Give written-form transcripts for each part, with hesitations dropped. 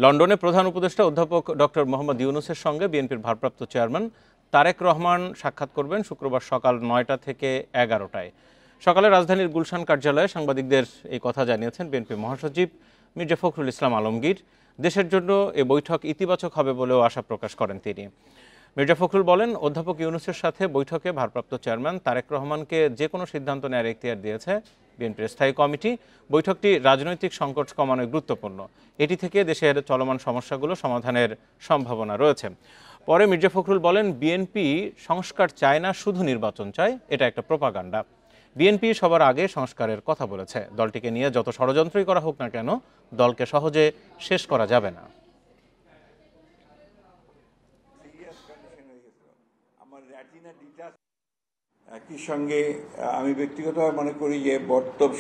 লন্ডনে প্রধান উপদেষ্টা অধ্যাপক ডক্টর মোহাম্মদ ইউনূসের সঙ্গে বিএনপির ভারপ্রাপ্ত চেয়ারম্যান তারেক রহমান সাক্ষাৎ করবেন শুক্রবার সকাল ৯টা থেকে ১১টায়। সকালে রাজধানীর গুলশান কার্যালয়ে সাংবাদিকদের এই কথা জানিয়েছেন বিএনপি মহাসচিব মির্জা ফখরুল ইসলাম আলমগীর। দেশের জন্য এ বৈঠক ইতিবাচক হবে বলেও আশা প্রকাশ করেন তিনি। মির্জা ফখরুল বলেন, অধ্যাপক ইউনূসের সাথে বৈঠকে ভারপ্রাপ্ত চেয়ারম্যান তারেক রহমানকে যে কোনো সিদ্ধান্ত নেওয়ার এখতিয়ার দিয়েছে বিএনপির স্থায়ী কমিটি। বৈঠকটি রাজনৈতিক সংকট কমানোয় গুরুত্বপূর্ণ। এটি থেকে দেশের চলমান সমস্যাগুলো সমাধানের সম্ভাবনা রয়েছে। পরে মির্জা ফখরুল বলেন, বিএনপি সংস্কার চায় না, শুধু নির্বাচন চায়, এটা একটা প্রোপাগান্ডা। বিএনপি সবার আগে সংস্কারের কথা বলেছে। দলটিকে নিয়ে যত ষড়যন্ত্রই করা হোক না কেন, দলকে সহজে শেষ করা যাবে না। একই সঙ্গে আমি ব্যক্তিগতভাবে মনে করি যে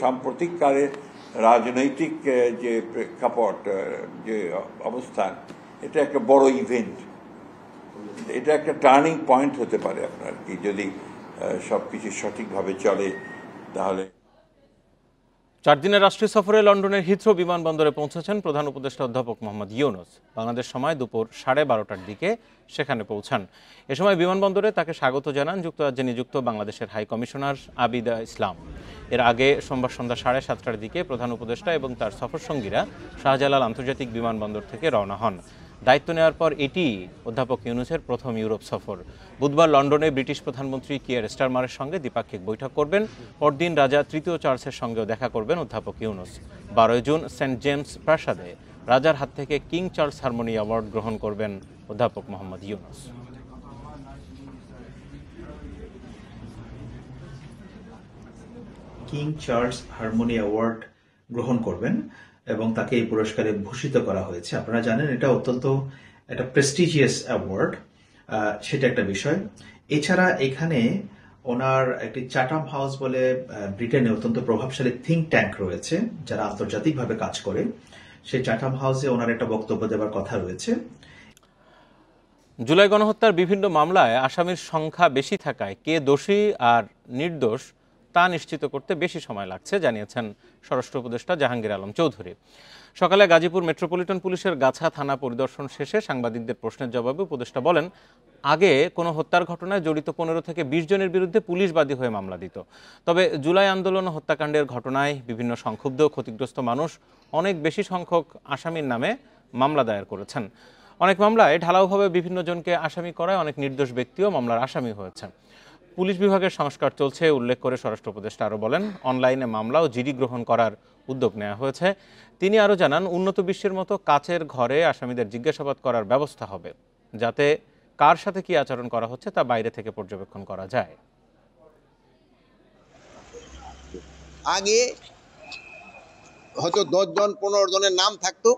সাম্প্রতিককালে রাজনৈতিক যে প্রেক্ষাপট, যে অবস্থান, এটা একটা বড় ইভেন্ট, এটা একটা টার্নিং পয়েন্ট হতে পারে আপনার কি, যদি সবকিছু সঠিকভাবে চলে তাহলে। 4 দিনের রাষ্ট্রীয় সফরে লন্ডনের হিথ্রো বিমানবন্দরে পৌঁছেছেন প্রধান উপদেষ্টা অধ্যাপক মোহাম্মদ ইউনূস। বাংলাদেশ সময় দুপুর 12:30টার দিকে সেখানে পৌঁছান। এ সময় বিমানবন্দরে তাকে স্বাগত জানান যুক্তরাজ্যে নিযুক্ত বাংলাদেশের হাই কমিশনার আবিদা ইসলাম। এর আগে সোমবার সন্ধ্যা 7:30টার দিকে প্রধান উপদেষ্টা এবং তার সফরসঙ্গীরা শাহজালাল আন্তর্জাতিক বিমানবন্দর থেকে রওনা হন। দায়িত্ব নেওয়ার পর এটি অধ্যাপক ইউনূসের প্রথম ইউরোপ সফর। বুধবার লন্ডনে ব্রিটিশ প্রধানমন্ত্রী কিয়ার স্টারমারের সঙ্গে দ্বিপাক্ষিক বৈঠক করবেন। পরদিন রাজা তৃতীয় চার্লসের সঙ্গেও দেখা করবেন অধ্যাপক ইউনূস। 12 জুন সেন্ট জেমস প্রাসাদে রাজার হাত থেকে কিং চার্লস হারমোনি অ্যাওয়ার্ড গ্রহণ করবেন অধ্যাপক Mohammad Yunus. King Charles harmony award গ্রহণ করবেন এবং তাকে এই পুরস্কারে ভূষিত করা হয়েছে। আপনারা জানেন এটা অত্যন্ত একটা প্রেস্টিজিয়াস অ্যাওয়ার্ড, সেটা একটা বিষয়। এছাড়া এখানে ওনার একটি চাটাম হাউস বলে ব্রিটেনে অত্যন্ত প্রভাবশালী থিঙ্ক ট্যাঙ্ক রয়েছে যারা আন্তর্জাতিকভাবে কাজ করে, সেই চাটাম হাউসে ওনার একটা বক্তব্য দেওয়ার কথা রয়েছে। জুলাই গণহত্যার বিভিন্ন মামলায় আসামির সংখ্যা বেশি থাকায় কে দোষী আর নির্দোষ তা নিশ্চিত করতে বেশি সময় লাগছে, জানিয়েছেন স্বরাষ্ট্র উপদেষ্টা জাহাঙ্গীর আলম চৌধুরী। সকালে গাজীপুর মেট্রোপলিটন পুলিশের গাছা থানা পরিদর্শন শেষে সাংবাদিকদের প্রশ্নের জবাবে উপদেষ্টা বলেন, আগে কোনো হত্যার ঘটনায় জড়িত 15 থেকে 20 জনের বিরুদ্ধে পুলিশ বাদী হয়ে মামলা দিত। তবে জুলাই আন্দোলন ও হত্যাকাণ্ডের ঘটনায় বিভিন্ন সংক্ষুব্ধ ক্ষতিগ্রস্ত মানুষ অনেক বেশি সংখ্যক আসামির নামে মামলা দায়ের করেছেন। অনেক মামলায় ঢালাওভাবে বিভিন্ন জনকে আসামি করায় অনেক নির্দোষ ব্যক্তিও মামলার আসামি হয়েছেন। পুলিশ বিভাগের সংস্কার চলছে উল্লেখ করে স্বরাষ্ট্র উপদেষ্টা আরও বলেন, অনলাইনে মামলা ও জিডি গ্রহণ করার উদ্যোগ নেওয়া হয়েছে। তিনি আরও জানান, উন্নত বিশ্বের মতো কাচের ঘরে আসামিদের জিজ্ঞাসাবাদ করার ব্যবস্থা হবে, যাতে কার সাথে কি আচরণ করা হচ্ছে তা বাইরে থেকে পর্যবেক্ষণ করা যায়। আগে হয়তো 10 জন 15 জনের নাম থাকতো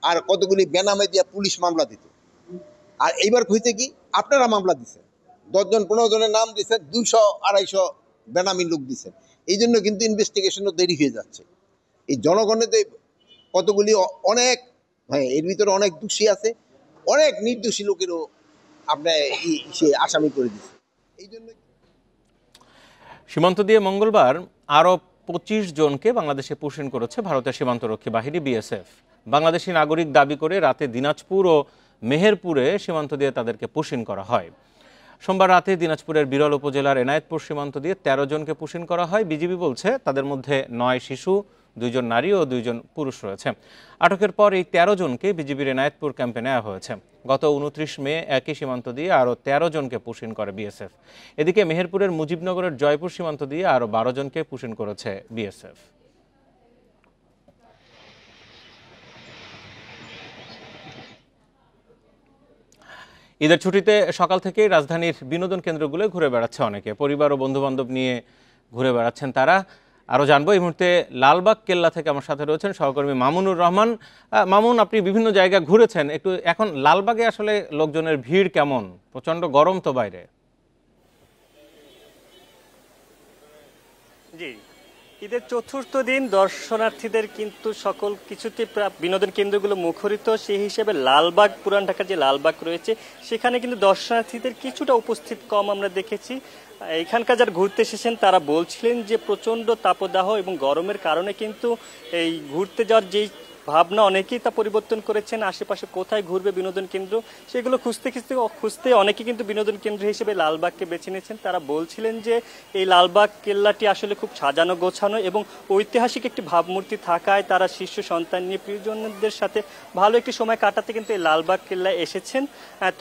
আর কতগুলি বেনামে দিয়ে পুলিশ মামলা দিত। আর এইবার হইতে কি আপনারা মামলা দিচ্ছেন, 10 জন 15 জনের নাম দিচ্ছেন, 200-250 বেনামি লোক দিচ্ছেন। এই জন্য কিন্তু ইনভেস্টিগেশনও দেরি হয়ে যাচ্ছে। এই জনগণের কতগুলি অনেক, হ্যাঁ, এর ভিতরে অনেক দোষী আছে, অনেক নির্দোষী লোকেরও আপনার সে আসামি করে দিচ্ছে। এই জন্য সীমান্ত দিয়ে মঙ্গলবার আরও 25 জনকে বাংলাদেশে পুশিন করেছে ভারতের সীমান্তরক্ষী বাহিনী বিএসএফ। বাংলাদেশি নাগরিক দাবি করে রাতে দিনাজপুর ও মেহেরপুরে সীমান্ত দিয়ে তাদেরকে পুশিন করা হয়। সোমবার রাতে দিনাজপুরের বিরল উপজেলার এনায়েতপুর সীমান্ত দিয়ে 13 জনকে পুশিন করা হয়। বিজিবি বলছে তাদের মধ্যে 9 শিশু, 2 জন নারী ও 2 জন পুরুষ রয়েছে। আটকের পর এই 13 জনকে বিজিবির এনায়েতপুর ক্যাম্পে নেওয়া হয়েছে। গত 29 মে একই সীমান্ত দিয়ে আরও 13 জনকে পুশিন করে বিএসএফ। এদিকে মেহেরপুরের মুজিবনগরের জয়পুর সীমান্ত দিয়ে আরও 12 জনকে পুশিন করেছে বিএসএফ। ঈদের ছুটিতে সকাল থেকেই রাজধানীর বিনোদন কেন্দ্রগুলো ঘুরে বেড়াচ্ছে অনেকে। পরিবার ও বন্ধুবান্ধব নিয়ে ঘুরে বেড়াচ্ছেন তারা। আরও জানবো, এই মুহূর্তে লালবাগ কেল্লা থেকে আমার সাথে রয়েছেন সহকর্মী মামুনুর রহমান। মামুন, আপনি বিভিন্ন জায়গায় ঘুরেছেন, একটু এখন লালবাগে আসলে লোকজনের ভিড় কেমন? প্রচণ্ড গরম তো বাইরে। জি, ঈদের চতুর্থ দিন দর্শনার্থীদের কিন্তু সকল কিছুতে বিনোদন কেন্দ্রগুলো মুখরিত। সেই হিসেবে লালবাগ, পুরান ঢাকার যে লালবাগ রয়েছে সেখানে কিন্তু দর্শনার্থীদের কিছুটা উপস্থিত কম আমরা দেখেছি। এখানকার যারা ঘুরতে এসেছেন তারা বলছিলেন যে প্রচণ্ড তাপদাহ এবং গরমের কারণে কিন্তু এই ঘুরতে যাওয়ার যেই ভাবনা অনেকেই তা পরিবর্তন করেছেন। আশেপাশে কোথায় ঘুরবে বিনোদন কেন্দ্র সেগুলো খুঁজতে অনেকেই কিন্তু বিনোদন কেন্দ্র হিসেবে লালবাগকে বেছে নিয়েছেন। তারা বলছিলেন যে এই লালবাগ কেল্লাটি আসলে খুব সাজানো গোছানো এবং ঐতিহাসিক একটি ভাবমূর্তি থাকায় তারা শিশু সন্তান নিয়ে প্রিয়জনদের সাথে ভালো একটি সময় কাটাতে কিন্তু এই লালবাগ কেল্লায় এসেছেন।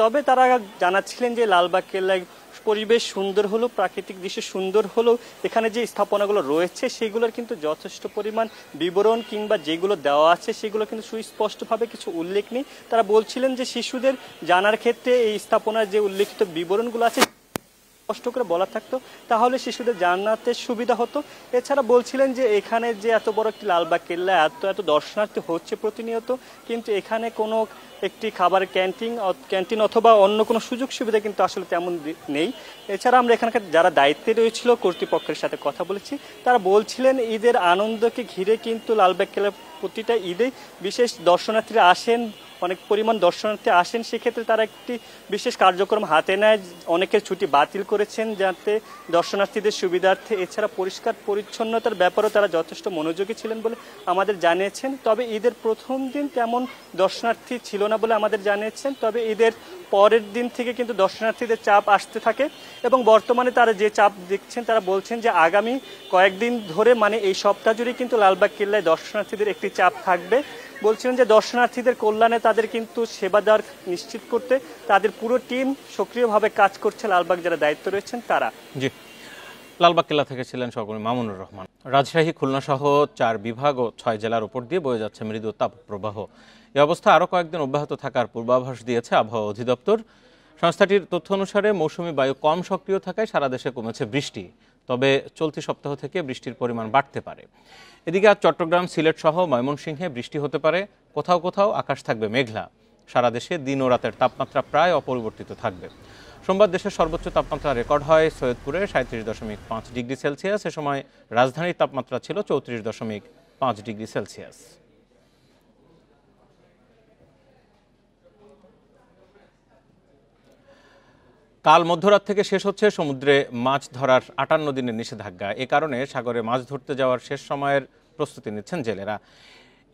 তবে তারা জানাচ্ছিলেন যে লালবাগ কেল্লায় পরিবেশ সুন্দর হলো, প্রাকৃতিক দৃশ্য সুন্দর হলো, এখানে যে স্থাপনাগুলো রয়েছে সেগুলোর কিন্তু যথেষ্ট পরিমাণ বিবরণ কিংবা যেগুলো দেওয়া আছে সেগুলো কিন্তু সুস্পষ্টভাবে কিছু উল্লেখ নেই। তারা বলছিলেন যে শিশুদের জানার ক্ষেত্রে এই স্থাপনার যে উল্লেখিত বিবরণগুলো আছে স্পষ্ট করে বলা থাকতো তাহলে শিশুদের জানাতে সুবিধা হতো। এছাড়া বলছিলেন যে এখানে যে এত বড় একটি লালবাগ কেল্লা এত দর্শনার্থী হচ্ছে প্রতিনিয়ত, কিন্তু এখানে কোনো একটি খাবার ক্যান্টিন অথবা অন্য কোনো সুযোগ সুবিধা কিন্তু আসলে তেমন নেই। এছাড়া আমরা এখানকার যারা দায়িত্বে রয়েছিল কর্তৃপক্ষের সাথে কথা বলেছি, তারা বলছিলেন ঈদের আনন্দকে ঘিরে কিন্তু লালবাগ কেল্লা প্রতিটা ঈদে বিশেষ দর্শনার্থীরা আসেন, অনেক পরিমাণ দর্শনার্থী আসেন। সেক্ষেত্রে তারা একটি বিশেষ কার্যক্রম হাতে নেয়, অনেকের ছুটি বাতিল করেছেন যাতে দর্শনার্থীদের সুবিধার্থে। এছাড়া পরিষ্কার পরিচ্ছন্নতার ব্যাপারেও তারা যথেষ্ট মনোযোগী ছিলেন বলে আমাদের জানিয়েছেন। তবে ঈদের প্রথম দিন তেমন দর্শনার্থী ছিল না বলে আমাদের জানিয়েছেন। তবে ঈদের পরের দিন থেকে কিন্তু দর্শনার্থীদের চাপ আসতে থাকে এবং বর্তমানে তারা যে চাপ দেখছেন তারা বলছেন যে আগামী কয়েকদিন ধরে মানে এই সপ্তাহ জুড়ে কিন্তু লালবাগ কেল্লায় দর্শনার্থীদের একটি চাপ থাকবে। বলছিলেন যে দর্শনার্থীদের কল্যাণে তাদের কিন্তু সেবা দেওয়ার নিশ্চিত করতে তাদের পুরো টিম সক্রিয়ভাবে কাজ করছে, লালবাগ যারা দায়িত্ব রয়েছেন তারা। জি, লালবাগ কেল্লা থেকে ছিলেন সহকর্মী মামুনুর রহমান। রাজশাহী, খুলনা সহ 4 বিভাগ ও 6 জেলার উপর দিয়ে বয়ে যাচ্ছে মৃদু তাপপ্রবাহ। এই অবস্থা আরও কয়েকদিন অব্যাহত থাকার পূর্বাভাস দিয়েছে আবহাওয়া অধিদপ্তর। সংস্থাটির তথ্য অনুসারে মৌসুমী বায়ু কম সক্রিয় থাকায় সারা দেশে কমেছে বৃষ্টি, তবে চলতি সপ্তাহ থেকে বৃষ্টির পরিমাণ বাড়তে পারে। এদিকে আজ চট্টগ্রাম, সিলেট সহ ময়মনসিংহে বৃষ্টি হতে পারে, কোথাও কোথাও আকাশ থাকবে মেঘলা। সারা দেশে দিন ও রাতের তাপমাত্রা প্রায় অপরিবর্তিত থাকবে। সোমবার দেশের সর্বোচ্চ তাপমাত্রা রেকর্ড হয় সৈয়দপুরে 37.5 ডিগ্রি সেলসিয়াস। এ সময় রাজধানীর তাপমাত্রা ছিল 34.5 ডিগ্রি সেলসিয়াস। কাল মধ্যরাত থেকে শেষ হচ্ছে সমুদ্রে মাছ ধরার 58 দিনের নিষেধাজ্ঞা। এ কারণে সাগরে মাছ ধরতে যাওয়ার শেষ সময়ের প্রস্তুতি নিচ্ছেন জেলেরা।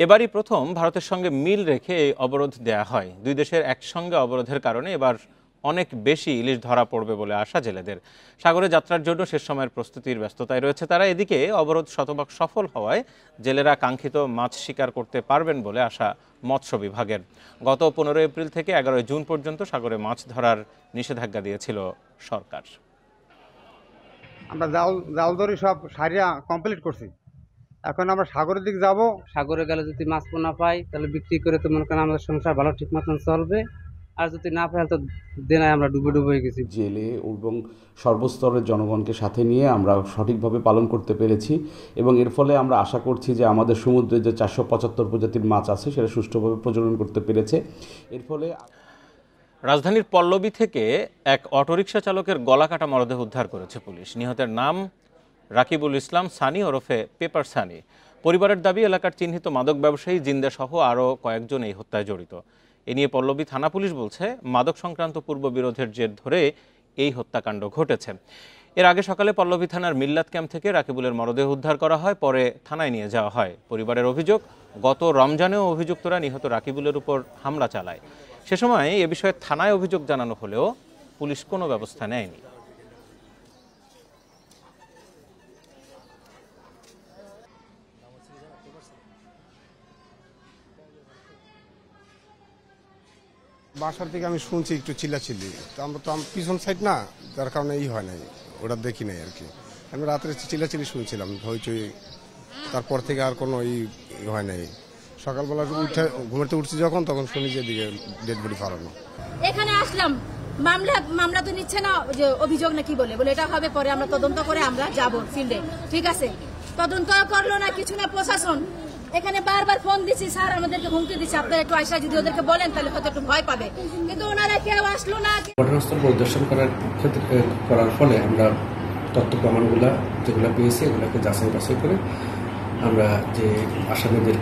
এবারই প্রথম ভারতের সঙ্গে মিল রেখে এই অবরোধ দেয়া হয়। দুই দেশের একসঙ্গে অবরোধের কারণে এবার অনেক বেশি ইলিশ ধরা পড়বে বলে আশা জেলেদের। সাগরে যাত্রার জন্য শেষ সময়ের প্রস্তুতির ব্যস্ততায় রয়েছে তারা। এদিকে অবরোধ শতভাগ সফল হওয়ায় জেলেরা কাঙ্ক্ষিত মাছ শিকার করতে পারবেন বলে আশা মৎস্য বিভাগের। গত 15 এপ্রিল থেকে 11 জুন পর্যন্ত সাগরে মাছ ধরার নিষেধাজ্ঞা দিয়েছিল সরকার। আমরা জাল ধরি সব সারিয়া কমপ্লিট করছি, এখন আমরা সাগরের দিকে যাব। সাগরে গেলে যদি মাছ পোনা পাই তাহলে বিক্রি করে তো মনে করেন আমাদের সংসার ভালো ঠিক মতন চলবে, আর যদি না পাই তো দেনায় আমরা ডুবে হয়ে গেছি। জেলে এবং সর্বস্তরের জনগণকে সাথে নিয়ে আমরা সঠিকভাবে পালন করতে পেরেছি এবং এর ফলে আমরা আশা করছি যে আমাদের সমুদ্রে যে 475 প্রজাতির মাছ আছে সেটা সুষ্ঠুভাবে প্রজনন করতে পেরেছে। এর ফলে রাজধানীর পল্লবী থেকে এক অটোরিকশা চালকের গলাকাটা মরদেহ উদ্ধার করেছে পুলিশ। নিহতের নাম রাকিবুল ইসলাম সানি ওরফে পেপার সানি। পরিবারের দাবি এলাকার চিহ্নিত মাদক ব্যবসায়ী জিন্দা সহ আরও কয়েকজন এই হত্যায় জড়িত। এ নিয়ে পল্লবী থানা পুলিশ বলছে মাদক সংক্রান্ত পূর্ব বিরোধের জের ধরে এই হত্যাকাণ্ড ঘটেছে। এর আগে সকালে পল্লবী থানার মিল্লাত ক্যাম্প থেকে রাকিবুলের মরদেহ উদ্ধার করা হয়, পরে থানায় নিয়ে যাওয়া হয়। পরিবারের অভিযোগ, গত রমজানেও অভিযুক্তরা নিহত রাকিবুলের উপর হামলা চালায়। সে সময় এ বিষয়ে থানায় অভিযোগ জানানো হলেও পুলিশ কোনো ব্যবস্থা নেয়নি। বাসার থেকে আমি শুনছি একটু চিল্লাচিল্লি, তো আমরা তো পিছন সাইড না, যার কারণে হয় নাই, ওটা দেখি নাই আর কি। আমি রাত্রে চিল্লাচিল্লি শুনছিলাম হইচই, তারপর থেকে আর কোনো হয় নাই। সকালবেলা ঘুমাতে উঠছি যখন, তখন শুনি যে এদিকে ডেড বডি ফালানো। এখানে আসলাম, মামলা তো নিচ্ছে না, যে অভিযোগ না কি বলে এটা হবে, পরে আমরা তদন্ত করে আমরা যাব ফিল্ডে। ঠিক আছে, তদন্ত করলো না, কিছু না প্রশাসন। এখানে বারবার ফোন দিচ্ছি, স্যার আমাদেরকে হুমকি দিচ্ছে, আপনারা একটু আইসা যদি ওদেরকে বলেন তাহলে হয়তো একটু ভয় পাবে, কিন্তু ওনারা কেউ আসলো না। ঘটনাস্থল পরিদর্শন করার ফলে আমরা তথ্য প্রমাণগুলা যেগুলো পেয়েছি এগুলোকে যাচাই বাছাই করে আমরা যে আসামিদের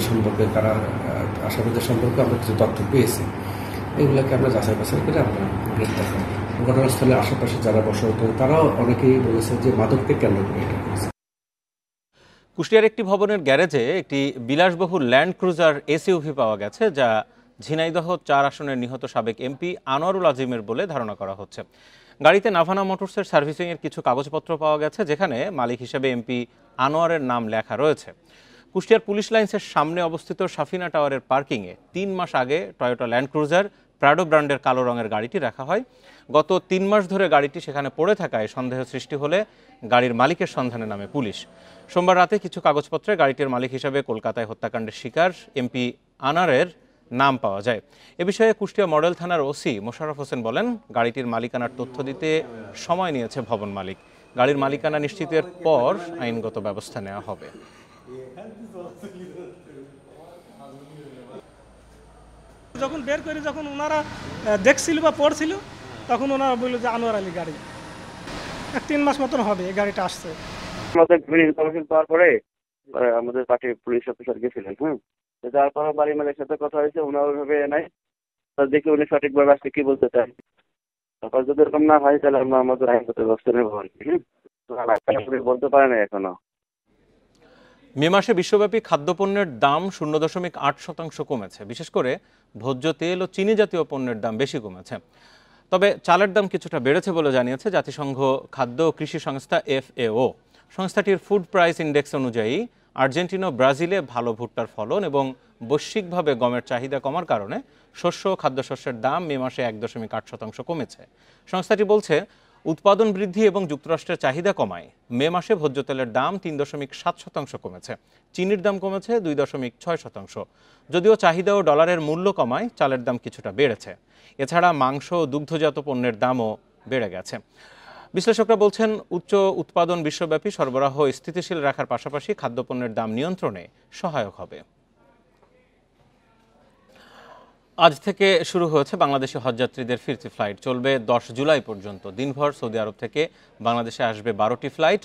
সম্পর্কে আমরা কিছু তথ্য পেয়েছি, এগুলোকে আমরা যাচাই বাছাই করে আমরা গ্রেপ্তার করি। ঘটনাস্থলে আশেপাশে যারা বসবাস করে তারাও অনেকেই বলেছে যে মাদককে কেন্দ্র করে এটা করেছে। কুষ্টিয়ার একটি ভবনের গ্যারেজে একটি বিলাসবহুল ল্যান্ড ক্রুজার এসইউভি পাওয়া গেছে, যা ঝিনাইদহ 4 আসনের নিহত সাবেক এমপি আনোয়ারুল আজিমের বলে ধারণা করা হচ্ছে। গাড়িতে নাভানা মোটরসের সার্ভিসিংয়ের কিছু কাগজপত্র পাওয়া গেছে, যেখানে মালিক হিসেবে এমপি আনোয়ারের নাম লেখা রয়েছে। কুষ্টিয়ার পুলিশ লাইন্সের সামনে অবস্থিত সাফিনা টাওয়ারের পার্কিংয়ে 3 মাস আগে টয়োটা ল্যান্ড ক্রুজার প্রাডো ব্র্যান্ডের কালো রঙের গাড়িটি রাখা হয়। গত 3 মাস ধরে গাড়িটি সেখানে পড়ে থাকায় সন্দেহ সৃষ্টি হলে গাড়ির মালিকের সন্ধানে নামে পুলিশ। সোমবার রাতে কিছু কাগজপত্রে গাড়িটির মালিক হিসেবে কলকাতায় হত্যাকাণ্ডের শিকার এমপি আনারের নাম পাওয়া যায়। এ বিষয়ে কুষ্টিয়া মডেল থানার ওসি মোশাররফ হোসেন বলেন, গাড়িটির মালিকানার তথ্য দিতে সময় নিয়েছে ভবন মালিক। গাড়ির মালিকানা নিশ্চিতের পর আইনগত ব্যবস্থা নেওয়া হবে। যখন বের করে যখন ওনারা দেখছিল বা পড়ছিল, তখন ওনারা বললো যে আনোয়ার আলী গাড়ি। 3 মাস মতন হবে এই গাড়িটা আসছে। আমাদের ইনফরমেশন পাওয়ার পরে আমাদের পার্টির পুলিশ অফিসার গেছিলেন। তারপর বাড়ি মালিকের সাথে কথা হয়েছে, ওনার ওইভাবে নাই, দেখি উনি সঠিকভাবে আজকে কি বলতে চান। তারপর যদি এরকম না হয় তাহলে আমরা আমাদের আইনগত ব্যবস্থা নেব আর কি। বলতে পারে না এখনো। মে মাসে বিশ্বব্যাপী খাদ্যপণ্যের দাম 0.8% কমেছে। বিশেষ করে ভোজ্য তেল ও চিনি জাতীয় পণ্যের দাম বেশি কমেছে। তবে চালের দাম কিছুটা বেড়েছে বলে জানিয়েছে জাতিসংঘ খাদ্য ও কৃষি সংস্থা FAO। সংস্থাটির ফুড প্রাইস ইন্ডেক্স অনুযায়ী আর্জেন্টিনা ও ব্রাজিলে ভালো ভুট্টার ফলন এবং বৈশ্বিকভাবে গমের চাহিদা কমার কারণে শস্য ও খাদ্যশস্যের দাম মে মাসে 1.8% কমেছে। সংস্থাটি বলছে, উৎপাদন বৃদ্ধি এবং যুক্তরাষ্ট্রের চাহিদা কমায় মে মাসে ভোজ্য তেলের দাম 3.7% কমেছে। চিনির দাম কমেছে 2.6%। যদিও চাহিদা ও ডলারের মূল্য কমায় চালের দাম কিছুটা বেড়েছে। এছাড়া মাংস ও দুগ্ধজাত পণ্যের দামও বেড়ে গেছে। বিশ্লেষকরা বলছেন, উচ্চ উৎপাদন বিশ্বব্যাপী সরবরাহ স্থিতিশীল রাখার পাশাপাশি খাদ্যপণ্যের দাম নিয়ন্ত্রণে সহায়ক হবে। আজ থেকে শুরু হয়েছে বাংলাদেশি হজযাত্রীদের ফিরতি ফ্লাইট। চলবে 10 জুলাই পর্যন্ত। দিনভর সৌদি আরব থেকে বাংলাদেশে আসবে 12টি ফ্লাইট।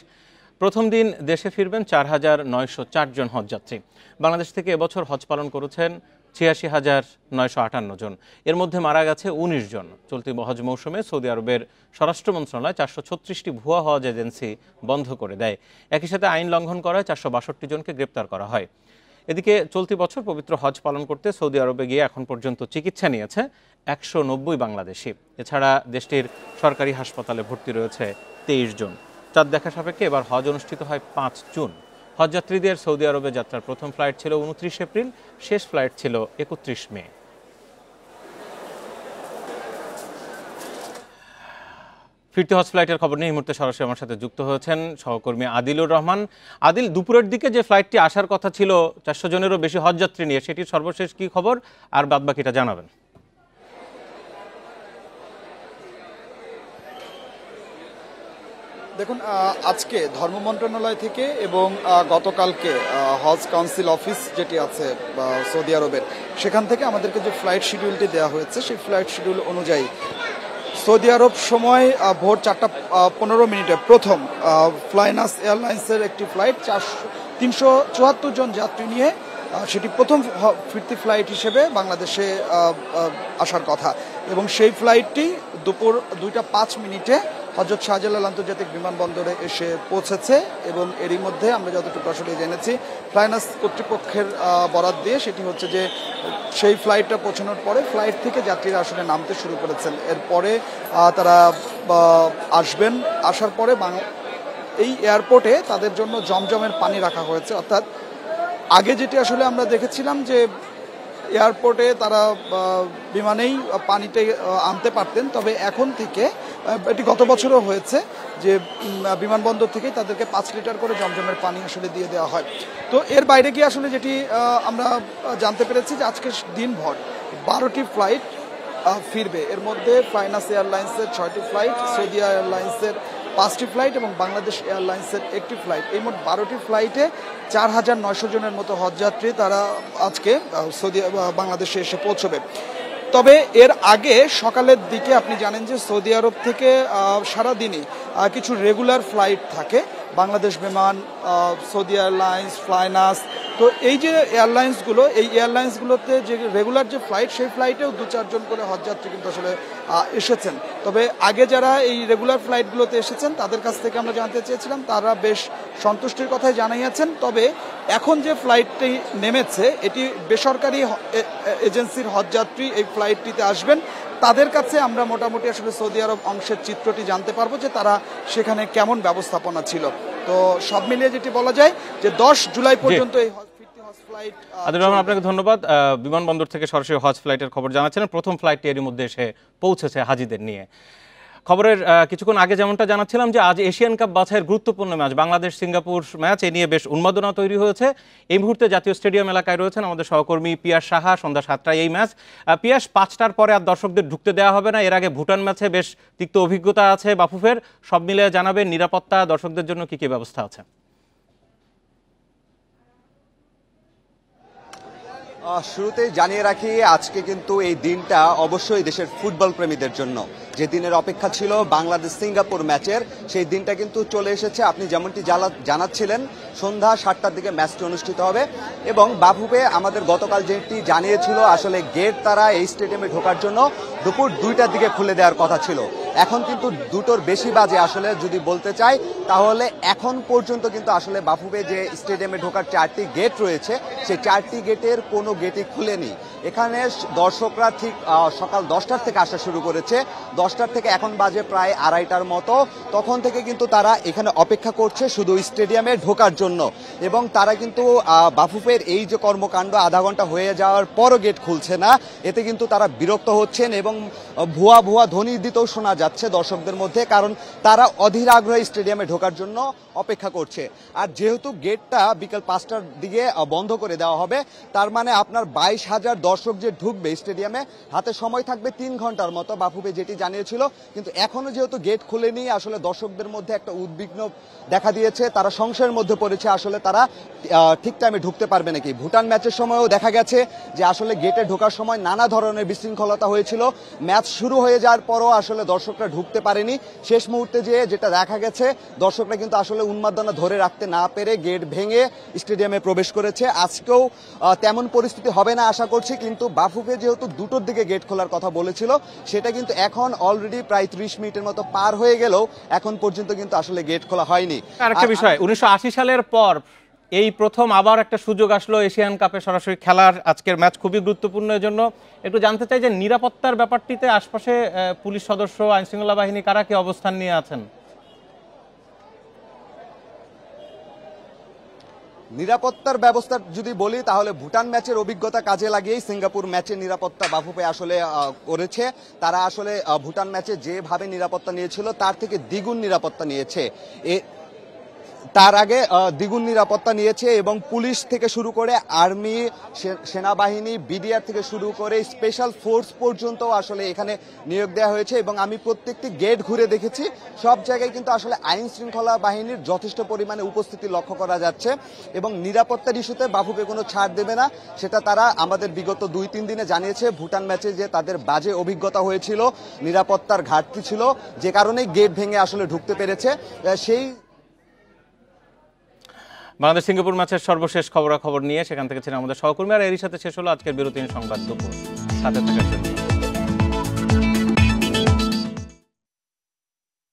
প্রথম দিন দেশে ফিরবেন 4,904 জন হজযাত্রী। বাংলাদেশ থেকে এবছর হজ পালন করেছেন 86,958 জন। এর মধ্যে মারা গেছে 19 জন। চলতি হজ মৌসুমে সৌদি আরবের স্বরাষ্ট্র মন্ত্রণালয় 436টি ভুয়া হজ এজেন্সি বন্ধ করে দেয়। একই সাথে আইন লঙ্ঘন করায় 462 জনকে গ্রেপ্তার করা হয়। এদিকে চলতি বছর পবিত্র হজ পালন করতে সৌদি আরবে গিয়ে এখন পর্যন্ত চিকিৎসা নিয়েছে 190 বাংলাদেশি। এছাড়া দেশটির সরকারি হাসপাতালে ভর্তি রয়েছে 23 জন। চাঁদ দেখা সাপেক্ষে এবার হজ অনুষ্ঠিত হয় 5 জুন। হজযাত্রীদের সৌদি আরবে যাত্রার প্রথম ফ্লাইট ছিল 29 এপ্রিল, শেষ ফ্লাইট ছিল 31 মে। ফিরতি হজ ফ্লাইটের খবর নিয়ে এই মুহূর্তে সরাসরি আমার সাথে যুক্ত হয়েছেন সহকর্মী আদিলুর রহমান। আদিল, দুপুরের দিকে যে ফ্লাইটটি আসার কথা ছিল 400 জনেরও বেশি হজযাত্রী নিয়ে, সেটির সর্বশেষ কি খবর আর বাদবাকিটা জানাবেন। দেখুন, আজকে ধর্ম মন্ত্রণালয় থেকে এবং গতকালকে হজ কাউন্সিল অফিস যেটি আছে সৌদি আরবের, সেখান থেকে আমাদেরকে যে ফ্লাইট শিডিউলটি দেওয়া হয়েছে, সেই ফ্লাইট শিডিউল অনুযায়ী সৌদি আরব সময় ভোর 4:15 প্রথম ফ্লাইনাস এয়ারলাইন্সের একটি ফ্লাইট 374 জন যাত্রী নিয়ে সেটি প্রথম ফিরতি ফ্লাইট হিসেবে বাংলাদেশে আসার কথা এবং সেই ফ্লাইটটি দুপুর 2:05 হযরত শাহজালাল আন্তর্জাতিক বিমানবন্দরে এসে পৌঁছেছে এবং এরই মধ্যে আমরা যতটুকু আসলে জেনেছি ফ্লাইনাস কর্তৃপক্ষের বরাত দিয়ে সেটি হচ্ছে যে সেই ফ্লাইটটা পৌঁছানোর পরে ফ্লাইট থেকে যাত্রীরা আসলে নামতে শুরু করেছেন। এরপরে তারা আসবেন, আসার পরে এই এয়ারপোর্টে তাদের জন্য জমজমের পানি রাখা হয়েছে। অর্থাৎ আগে যেটি আসলে আমরা দেখেছিলাম যে এয়ারপোর্টে তারা বিমানেই পানিটা আনতে পারতেন, তবে এখন থেকে এটি গত বছরও হয়েছে যে বিমানবন্দর থেকেই তাদেরকে 5 লিটার করে জমজমের পানি আসলে দিয়ে দেওয়া হয়। তো এর বাইরে গিয়ে আসলে যেটি আমরা জানতে পেরেছি যে আজকে দিনভর 12টি ফ্লাইট ফিরবে। এর মধ্যে ফ্লাইনাস এয়ারলাইন্সের 6টি ফ্লাইট, সৌদি এয়ারলাইন্সের 5টি ফ্লাইট এবং বাংলাদেশ এয়ারলাইন্সের 1টি ফ্লাইট। এই মোট 12টি ফ্লাইটে 4,900 জনের মতো হজযাত্রী তারা আজকে বাংলাদেশে এসে পৌঁছবে। তবে এর আগে সকালের দিকে আপনি জানেন যে সৌদি আরব থেকে সারাদিনই কিছু রেগুলার ফ্লাইট থাকে। বাংলাদেশ বিমান, সৌদি এয়ারলাইন্স, ফ্লাইনাস, তো এই যে এয়ারলাইন্সগুলো, এই এয়ারলাইন্সগুলোতে যে রেগুলার যে ফ্লাইট, সেই ফ্লাইটেও 2-4 জন করে হজযাত্রী কিন্তু আসলে এসেছেন। তবে আগে যারা এই রেগুলার ফ্লাইটগুলোতে এসেছেন তাদের কাছ থেকে আমরা জানতে চেয়েছিলাম, তারা বেশ সন্তুষ্টির কথাই জানিয়েছেন। তবে এখন যে ফ্লাইটটি নেমেছে এটি বেসরকারি এজেন্সির হজযাত্রী এই ফ্লাইটটিতে আসবেন, তাদের কাছে আমরা মোটামুটি আসলে সৌদি আরব অংশের চিত্রটি জানতে পারবো যে তারা সেখানে কেমন ব্যবস্থাপনা ছিল। তো সব মিলিয়ে যেটি বলা যায় যে 10 জুলাই পর্যন্ত এই ফ্লাইট। আদিল রহমান, আপনাকে ধন্যবাদ। বিমানবন্দর থেকে সরাসরি হজ ফ্লাইটের খবর জানাচ্ছেন। প্রথম ফ্লাইটটি এরই মধ্যে এসে পৌঁছেছে হাজিদের নিয়ে। খবরের কিছুক্ষণ আগে যেমনটা জানাচ্ছিলাম যে আজ এশিয়ান কাপ বাছাইয়ের গুরুত্বপূর্ণ ম্যাচ বাংলাদেশ সিঙ্গাপুর ম্যাচ, এ নিয়ে বেশ উন্মাদনা তৈরি হয়েছে। এই মুহূর্তে জাতীয় স্টেডিয়াম এলাকায় রয়েছেন আমাদের সহকর্মী পিয়াস সাহা। সন্ধ্যা 7টায় এই ম্যাচ। পিয়াস, 5টার পরে আর দর্শকদের ঢুকতে দেওয়া হবে না। এর আগে ভুটান ম্যাচে বেশ তিক্ত অভিজ্ঞতা আছে বাফুফের। সব মিলিয়ে জানাবেন নিরাপত্তা, দর্শকদের জন্য কি কি ব্যবস্থা আছে? শুরুতেই জানিয়ে রাখি, আজকে কিন্তু এই দিনটা অবশ্যই দেশের ফুটবল প্রেমীদের জন্য। যে দিনের অপেক্ষা ছিল বাংলাদেশ সিঙ্গাপুর ম্যাচের, সেই দিনটা কিন্তু চলে এসেছে। আপনি যেমনটি জানাচ্ছিলেন, সন্ধ্যা 7টার দিকে ম্যাচটি অনুষ্ঠিত হবে এবং বাফুফে আমাদের গতকাল যেটি জানিয়েছিল, আসলে গেট তারা এই স্টেডিয়ামে ঢোকার জন্য দুপুর 2টার দিকে খুলে দেওয়ার কথা ছিল। এখন কিন্তু 2টোর বেশি বাজে। আসলে যদি বলতে চাই তাহলে এখন পর্যন্ত কিন্তু আসলে বাফুফে যে স্টেডিয়ামে ঢোকার 4টি গেট রয়েছে, সেই 4টি গেটের কোনো গেটই খুলেনি। এখানে দর্শকরা ঠিক সকাল 10টার থেকে আসা শুরু করেছে। 10টার থেকে এখন বাজে প্রায় 2:30টার মতো। তখন থেকে কিন্তু তারা এখানে অপেক্ষা করছে শুধু স্টেডিয়ামে ঢোকার জন্য। এবং তারা কিন্তু বাফুফের এই যে কর্মকাণ্ড আধা ঘন্টা হয়ে যাওয়ার পরও গেট খুলছে না, এতে কিন্তু তারা বিরক্ত হচ্ছেন এবং ভুয়া ভুয়া ধ্বনি দিতেও শোনা যাচ্ছে দর্শকদের মধ্যে, কারণ তারা অধীর আগ্রহে স্টেডিয়ামে ঢোকার জন্য অপেক্ষা করছে। আর যেহেতু গেটটা বিকেল 5টার দিকে বন্ধ করে দেওয়া হবে, তার মানে আপনার 22,000 দর্শক যে ঢুকবে স্টেডিয়ামে, হাতে সময় থাকবে 3 ঘন্টার মতো, বাফুফে যেটি জানিয়েছিল। কিন্তু এখনো যেহেতু গেট খুলেনি, আসলে দর্শকদের মধ্যে একটা উদ্বিগ্ন দেখা দিয়েছে। তারা সংশয়ের মধ্যে পড়েছে আসলে তারা ঠিক টাইমে ঢুকতে পারবে নাকি। ভুটান ম্যাচের সময়ও দেখা গেছে যে আসলে গেটে ঢোকার সময় নানা ধরনের বিশৃঙ্খলতা হয়েছিল। ম্যাচ শুরু হয়ে যাওয়ার পরও আসলে দর্শকরা ঢুকতে পারেনি। শেষ মুহূর্তে যেটা দেখা গেছে, দর্শকরা কিন্তু আসলে উন্মাদনা ধরে রাখতে না পেরে গেট ভেঙে স্টেডিয়ামে প্রবেশ করেছে। আজকেও তেমন পরিস্থিতি হবে না আশা করছি, কিন্তু বাফুফে যেহেতু 2টোর দিকে গেট খোলার কথা বলেছিল, সেটা কিন্তু এখন অলরেডি প্রায় 30 মিনিটের মতো পার হয়ে গেলেও এখন পর্যন্ত কিন্তু আসলে গেট খোলা হয়নি। আরেকটা বিষয়, 1980 সালের পর এই প্রথম আবার একটা সুযোগ আসলো এশিয়ান কাপে সরাসরি খেলার। আজকের ম্যাচ খুবই গুরুত্বপূর্ণ। এর জন্য একটু জানতে চাই যে নিরাপত্তার ব্যাপারটিতে আশপাশে পুলিশ সদস্য, আইনশৃঙ্খলা বাহিনী কারা কি অবস্থান নিয়ে আছেন? নিরাপত্তার ব্যবস্থা যদি বলি তাহলে ভুটান ম্যাচের অভিজ্ঞতা কাজে লাগিয়েই সিঙ্গাপুর ম্যাচের নিরাপত্তা বাফুফে আসলে করেছে। তারা আসলে ভুটান ম্যাচে যেভাবে নিরাপত্তা নিয়েছিল তার থেকে দ্বিগুণ নিরাপত্তা নিয়েছে। তার আগে দ্বিগুণ নিরাপত্তা নিয়েছে এবং পুলিশ থেকে শুরু করে আর্মি, সেনাবাহিনী, বিডিআর থেকে শুরু করে স্পেশাল ফোর্স পর্যন্ত আসলে এখানে নিয়োগ দেওয়া হয়েছে। এবং আমি প্রত্যেকটি গেট ঘুরে দেখেছি, সব জায়গায় কিন্তু আসলে আইন শৃঙ্খলা বাহিনীর যথেষ্ট পরিমাণে উপস্থিতি লক্ষ্য করা যাচ্ছে। এবং নিরাপত্তার ইস্যুতে বাফুফে কোনো ছাড় দেবে না, সেটা তারা আমাদের বিগত 2-3 দিনে জানিয়েছে। ভুটান ম্যাচে যে তাদের বাজে অভিজ্ঞতা হয়েছিল, নিরাপত্তার ঘাটতি ছিল, যে কারণে গেট ভেঙে আসলে ঢুকতে পেরেছে। সেই বাংলাদেশ সিঙ্গাপুর ম্যাচের সর্বশেষ খবরাখবর নিয়ে সেখান থেকে ছিলেন আমাদের সহকর্মী। আর এরই সাথে শেষ হলো আজকের বিরতিহীন সংবাদ দুপুর। সাথে থাকার জন্য